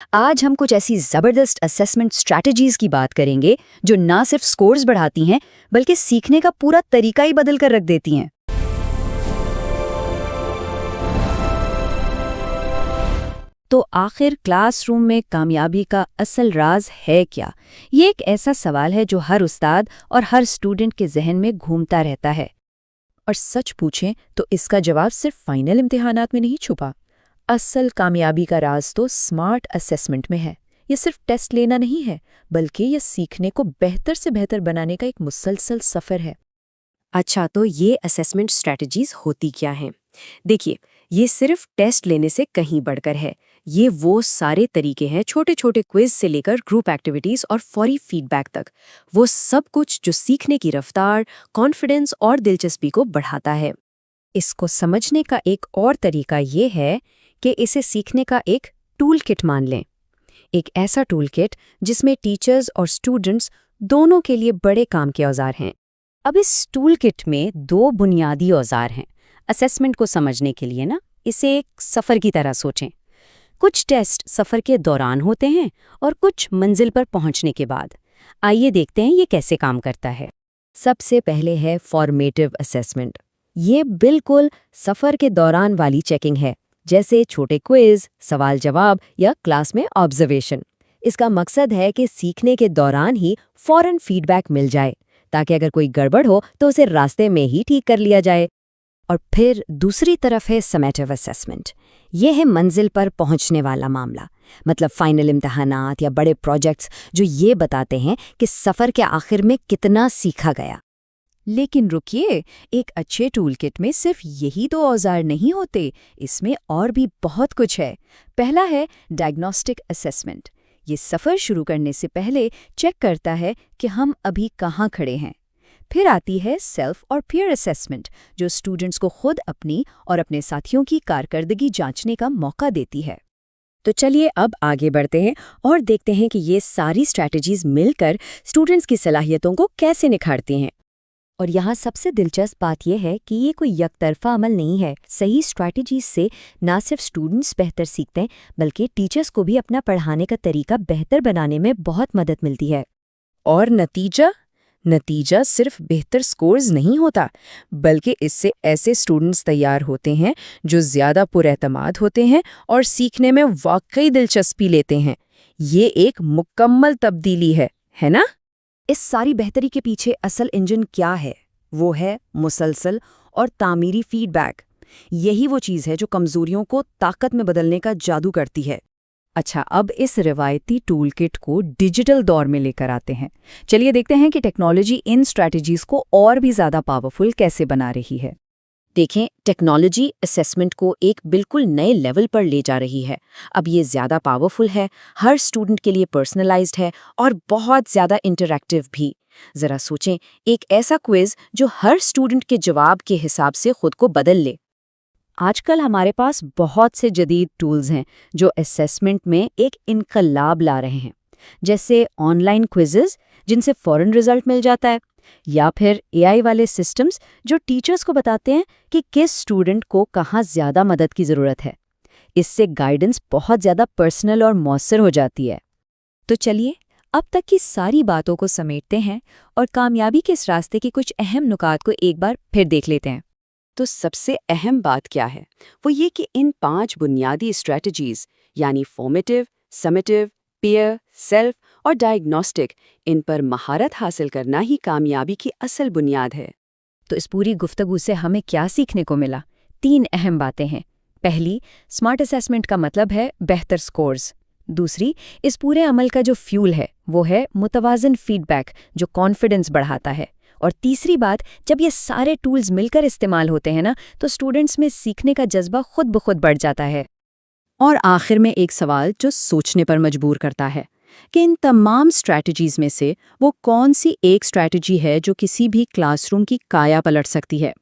آج ہم کچھ ایسی زبردست اسیسمنٹ اسٹریٹجیز کی بات کریں گے جو نہ صرف سکورز بڑھاتی ہیں بلکہ سیکھنے کا پورا طریقہ ہی بدل کر رکھ دیتی ہیں۔ تو آخر کلاس روم میں کامیابی کا اصل راز ہے کیا؟ یہ ایک ایسا سوال ہے جو ہر استاد اور ہر اسٹوڈنٹ کے ذہن میں گھومتا رہتا ہے۔ اور سچ پوچھیں تو اس کا جواب صرف فائنل امتحانات میں نہیں چھپا۔ اصل کامیابی کا راز تو سمارٹ اسیسمنٹ میں ہے۔ یہ صرف ٹیسٹ لینا نہیں ہے، بلکہ یہ سیکھنے کو بہتر سے بہتر بنانے کا ایک مسلسل سفر ہے۔ اچھا، تو یہ اسیسمنٹ اسٹریٹجیز ہوتی کیا ہیں؟ دیکھیے، یہ صرف ٹیسٹ لینے سے کہیں بڑھ کر ہے۔ یہ وہ سارے طریقے ہیں، چھوٹے چھوٹے کوئز سے لے کر گروپ ایکٹیویٹیز اور فوری فیڈ بیک تک، وہ سب کچھ جو سیکھنے کی رفتار، کانفیڈنس اور دلچسپی کو بڑھاتا ہے۔ اس کو سمجھنے کا ایک اور طریقہ یہ ہے کہ اسے سیکھنے کا ایک ٹول کٹ مان لیں۔ ایک ایسا ٹول کٹ جس میں ٹیچرز اور اسٹوڈنٹس دونوں کے لیے بڑے کام کے اوزار ہیں۔ اب اس ٹول کٹ میں دو بنیادی اوزار ہیں اسیسمنٹ کو سمجھنے کے لیے نا۔ اسے ایک سفر کی طرح سوچیں۔ کچھ ٹیسٹ سفر کے دوران ہوتے ہیں اور کچھ منزل پر پہنچنے کے بعد۔ آئیے دیکھتے ہیں یہ کیسے کام کرتا ہے۔ سب سے پہلے ہے فارمیٹیو اسیسمنٹ۔ یہ بالکل سفر کے دوران والی چیکنگ ہے، جیسے چھوٹے کوئز، سوال جواب یا کلاس میں آبزرویشن۔ اس کا مقصد ہے کہ سیکھنے کے دوران ہی فوراً فیڈ بیک مل جائے، تاکہ اگر کوئی گڑبڑ ہو تو اسے راستے میں ہی ٹھیک کر لیا جائے۔ اور پھر دوسری طرف ہے سمیٹیو اسیسمنٹ۔ یہ ہے منزل پر پہنچنے والا معاملہ، مطلب فائنل امتحانات یا بڑے پروجیکٹس جو یہ بتاتے ہیں کہ سفر کے آخر میں کتنا سیکھا گیا۔ لیکن رکیے، ایک اچھے ٹول کٹ میں صرف یہی دو اوزار نہیں ہوتے، اس میں اور بھی بہت کچھ ہے۔ پہلا ہے ڈائگنوسٹک اسیسمنٹ۔ یہ سفر شروع کرنے سے پہلے چیک کرتا ہے کہ ہم ابھی کہاں کھڑے ہیں۔ پھر آتی ہے سیلف اور پیئر اسیسمنٹ، جو اسٹوڈنٹس کو خود اپنی اور اپنے ساتھیوں کی کارکردگی جانچنے کا موقع دیتی ہے۔ تو چلیے اب آگے بڑھتے ہیں اور دیکھتے ہیں کہ یہ ساری اسٹریٹجیز مل کر اسٹوڈنٹس کی صلاحیتوں کو کیسے نکھارتی ہیں۔ اور یہاں سب سے دلچسپ بات یہ ہے کہ یہ کوئی یک طرفہ عمل نہیں ہے۔ صحیح اسٹریٹجیز سے نہ صرف اسٹوڈنٹس بہتر سیکھتے ہیں، بلکہ ٹیچرز کو بھی اپنا پڑھانے کا طریقہ بہتر بنانے میں بہت مدد ملتی ہے۔ اور نتیجہ صرف بہتر سکورز نہیں ہوتا، بلکہ اس سے ایسے اسٹوڈنٹس تیار ہوتے ہیں جو زیادہ پر اعتماد ہوتے ہیں اور سیکھنے میں واقعی دلچسپی لیتے ہیں۔ یہ ایک مکمل تبدیلی ہے نا؟ اس ساری بہتری کے پیچھے اصل انجن کیا ہے؟ وہ ہے مسلسل اور تعمیری فیڈ بیک۔ یہی وہ چیز ہے جو کمزوریوں کو طاقت میں بدلنے کا جادو کرتی ہے۔ اچھا، اب اس روایتی ٹول کٹ کو ڈیجیٹل دور میں لے کر آتے ہیں۔ چلیے دیکھتے ہیں کہ ٹیکنالوجی ان اسٹریٹجیز کو اور بھی زیادہ پاورفل کیسے بنا رہی ہے۔ دیکھیں، ٹیکنالوجی اسیسمنٹ کو ایک بالکل نئے لیول پر لے جا رہی ہے۔ اب یہ زیادہ پاورفل ہے، ہر اسٹوڈنٹ کے لیے پرسنلائزڈ ہے اور بہت زیادہ انٹریکٹیو بھی۔ ذرا سوچیں، ایک ایسا کوئز جو ہر اسٹوڈنٹ کے جواب کے حساب سے خود کو بدل لے۔ آج کل ہمارے پاس بہت سے جدید ٹولز ہیں جو اسیسمنٹ میں ایک انقلاب لا رہے ہیں، جیسے آن لائن کوئزز جن سے فوراً رزلٹ مل جاتا ہے، یا پھر اے آئی والے سسٹمز جو ٹیچرز کو بتاتے ہیں کہ کس اسٹوڈنٹ کو کہاں زیادہ مدد کی ضرورت ہے۔ اس سے گائیڈنس بہت زیادہ پرسنل اور مؤثر ہو جاتی ہے۔ تو چلیے اب تک کی ساری باتوں کو سمیٹتے ہیں اور کامیابی کے اس راستے کے کچھ اہم نکات کو ایک بار پھر دیکھ لیتے ہیں۔ تو سب سے اہم بات کیا ہے؟ وہ یہ کہ ان 5 بنیادی اسٹریٹجیز یعنی فارمیٹیو، سمیٹیو، پیئر، سیلف اور ڈائگنوسٹک، ان پر مہارت حاصل کرنا ہی کامیابی کی اصل بنیاد ہے۔ تو اس پوری گفتگو سے ہمیں کیا سیکھنے کو ملا؟ 3 اہم باتیں ہیں۔ پہلی، سمارٹ اسیسمنٹ کا مطلب ہے بہتر سکورز۔ دوسری، اس پورے عمل کا جو فیول ہے وہ ہے متوازن فیڈ بیک جو کانفیڈنس بڑھاتا ہے۔ اور تیسری بات، جب یہ سارے ٹولز مل کر استعمال ہوتے ہیں نا، تو اسٹوڈنٹس میں سیکھنے کا جذبہ خود بخود بڑھ جاتا ہے۔ اور آخر میں ایک سوال جو سوچنے پر مجبور کرتا ہے کہ ان تمام اسٹریٹجیز میں سے وہ کون سی ایک اسٹریٹجی ہے جو کسی بھی کلاس روم کی کایا پلٹ سکتی ہے؟